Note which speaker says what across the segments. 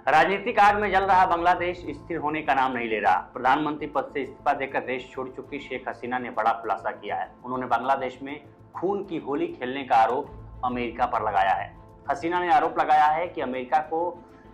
Speaker 1: राजनीतिक आग में जल रहा बांग्लादेश स्थिर होने का नाम नहीं ले रहा। प्रधानमंत्री पद से इस्तीफा देकर देश छोड़ चुकी शेख हसीना ने बड़ा खुलासा किया है। उन्होंने बांग्लादेश में खून की होली खेलने का आरोप अमेरिका पर लगाया है। हसीना ने आरोप लगाया है कि अमेरिका को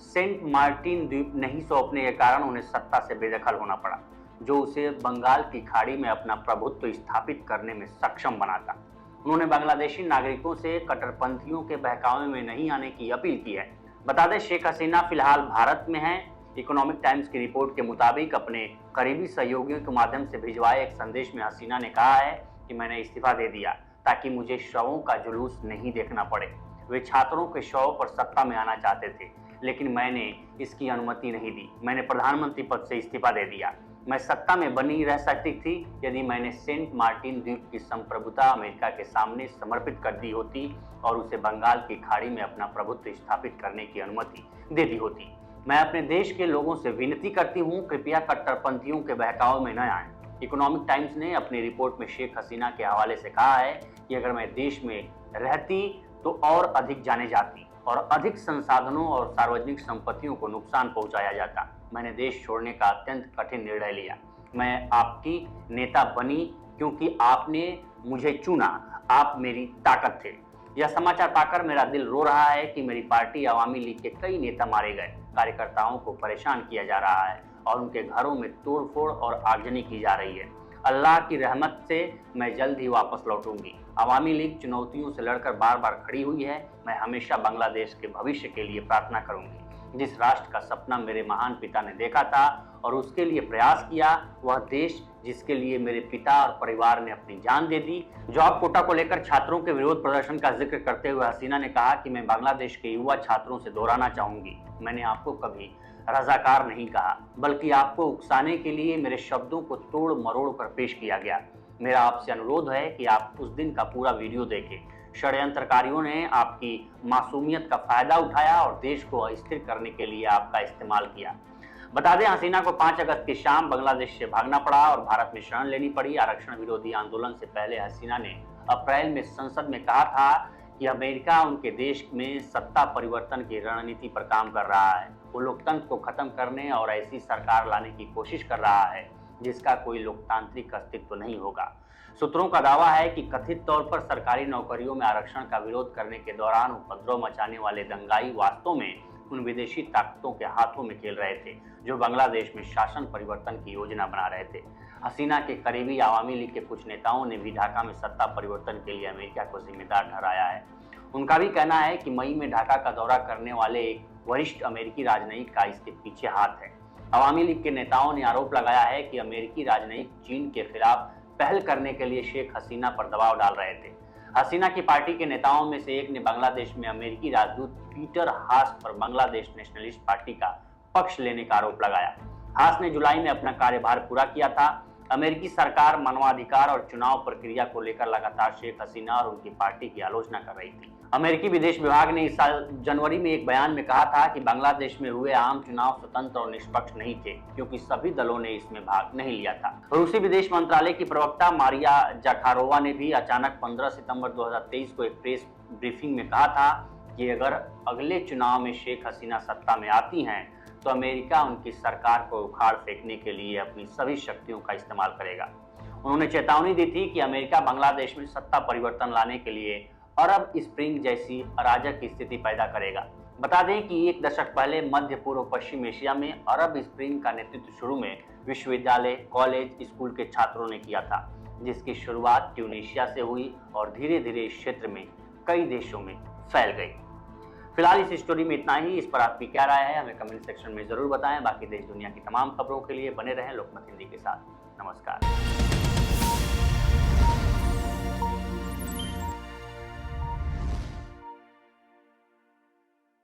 Speaker 1: सेंट मार्टिन द्वीप नहीं सौंपने के कारण उन्हें सत्ता से बेदखल होना पड़ा, जो उसे बंगाल की खाड़ी में अपना प्रभुत्व स्थापित करने में सक्षम बनाता। उन्होंने बांग्लादेशी नागरिकों से कट्टरपंथियों के बहकावे में नहीं आने की अपील की है। बता दें, शेख हसीना फिलहाल भारत में हैं। इकोनॉमिक टाइम्स की रिपोर्ट के मुताबिक अपने करीबी सहयोगियों के माध्यम से भिजवाए एक संदेश में हसीना ने कहा है कि मैंने इस्तीफा दे दिया ताकि मुझे शवों का जुलूस नहीं देखना पड़े। वे छात्रों के शव पर सत्ता में आना चाहते थे, लेकिन मैंने इसकी अनुमति नहीं दी। मैंने प्रधानमंत्री पद से इस्तीफा दे दिया। मैं सत्ता में बनी रह सकती थी यदि मैंने सेंट मार्टिन द्वीप की संप्रभुता अमेरिका के सामने समर्पित कर दी होती और उसे बंगाल की खाड़ी में अपना प्रभुत्व स्थापित करने की अनुमति दे दी होती। मैं अपने देश के लोगों से विनती करती हूँ, कृपया कट्टरपंथियों के बहकाव में न आएं। इकोनॉमिक टाइम्स ने अपनी रिपोर्ट में शेख हसीना के हवाले से कहा है कि अगर मैं देश में रहती तो और अधिक जाने जाती और अधिक संसाधनों और सार्वजनिक संपत्तियों को नुकसान पहुंचाया जाता। मैंने देश छोड़ने का अत्यंत कठिन निर्णय लिया। मैं आपकी नेता बनी क्योंकि आपने मुझे चुना। आप मेरी ताकत थे। यह समाचार पाकर मेरा दिल रो रहा है कि मेरी पार्टी अवामी लीग के कई नेता मारे गए। कार्यकर्ताओं को परेशान किया जा रहा है और उनके घरों में तोड़फोड़ और आगजनी की जा रही है। अल्लाह की रहमत से मैं जल्द ही वापस लौटूंगी। अवामी लीग चुनौतियों से लड़कर बार बार खड़ी हुई है। मैं हमेशा बांग्लादेश के भविष्य के लिए प्रार्थना करूंगी। जिस राष्ट्र का सपना मेरे महान पिता ने देखा था और उसके लिए प्रयास किया, वह देश जिसके लिए मेरे पिता और परिवार ने अपनी जान दे दी। जॉब कोटा को लेकर छात्रों के विरोध प्रदर्शन का जिक्र करते हुए हसीना ने कहा कि मैं बांग्लादेश के युवा छात्रों से दोहराना चाहूंगी, मैंने आपको कभी रजाकार नहीं कहा, बल्कि आपको उकसाने के लिए मेरे शब्दों को तोड़ मरोड़ कर पेश किया गया। मेरा आपसे अनुरोध है कि आप उस दिन का पूरा वीडियो देखें। षड्यंत्रकारियों ने आपकी मासूमियत का फायदा उठाया और देश को अस्थिर करने के लिए आपका इस्तेमाल किया। बता दें, हसीना को 5 अगस्त की शाम बांग्लादेश से भागना पड़ा और भारत में शरण लेनी पड़ी। आरक्षण विरोधी आंदोलन से पहले हसीना ने अप्रैल में संसद में कहा था कि अमेरिका उनके देश में सत्ता परिवर्तन की रणनीति पर काम कर रहा है। वो लोकतंत्र को खत्म करने और ऐसी सरकार लाने की कोशिश कर रहा है जिसका कोई लोकतांत्रिक अस्तित्व नहीं होगा। सूत्रों का दावा है कि कथित तौर पर सरकारी नौकरियों में आरक्षण का विरोध करने के दौरान उपद्रव मचाने वाले दंगाई वास्तव में उन विदेशी ताकतों के हाथों में खेल रहे थे जो बांग्लादेश में शासन परिवर्तन की योजना बना रहे थे। हसीना के करीबी अवामी लीग के कुछ नेताओं ने भी ढाका में सत्ता परिवर्तन के लिए अमेरिका को जिम्मेदार ठहराया है। उनका भी कहना है कि मई में ढाका का दौरा करने वाले एक वरिष्ठ अमेरिकी राजनयिक का इसके पीछे हाथ है। अवामी लीग के नेताओं ने आरोप लगाया है कि अमेरिकी राजनयिक चीन के खिलाफ पहल करने के लिए शेख हसीना पर दबाव डाल रहे थे। हसीना की पार्टी के नेताओं में से एक ने बांग्लादेश में अमेरिकी राजदूत पीटर हास पर बांग्लादेश नेशनलिस्ट पार्टी का पक्ष लेने का आरोप लगाया। हास ने जुलाई में अपना कार्यभार पूरा किया था। अमेरिकी सरकार मानवाधिकार और चुनाव प्रक्रिया को लेकर लगातार शेख हसीना और उनकी पार्टी की आलोचना कर रही थी। अमेरिकी विदेश विभाग ने इस साल जनवरी में एक बयान में कहा था कि बांग्लादेश में हुए आम चुनाव स्वतंत्र और निष्पक्ष नहीं थे क्योंकि सभी दलों ने इसमें भाग नहीं लिया था। रूसी विदेश मंत्रालय की प्रवक्ता मारिया जाखारोवा ने भी अचानक 15 सितंबर 2023 को एक प्रेस ब्रीफिंग में कहा था कि अगर अगले चुनाव में शेख हसीना सत्ता में आती हैं तो अमेरिका उनकी सरकार को उखाड़ फेंकने के लिए अपनी सभी शक्तियों का इस्तेमाल करेगा। उन्होंने चेतावनी दी थी कि अमेरिका बांग्लादेश में सत्ता परिवर्तन लाने के लिए अरब स्प्रिंग जैसी अराजक स्थिति पैदा करेगा। बता दें कि एक दशक पहले मध्य पूर्व पश्चिम एशिया में अरब स्प्रिंग का नेतृत्व शुरू में विश्वविद्यालय, कॉलेज, स्कूल के छात्रों ने किया था, जिसकी शुरुआत ट्यूनीशिया से हुई और धीरे धीरे इस क्षेत्र में कई देशों में फैल गई। फिलहाल इस स्टोरी में इतना ही। इस पर आपकी क्या राय है हमें कमेंट सेक्शन में जरूर बताएं। बाकी देश दुनिया की तमाम खबरों के लिए बने रहें लोकमत हिंदी के साथ। नमस्कार।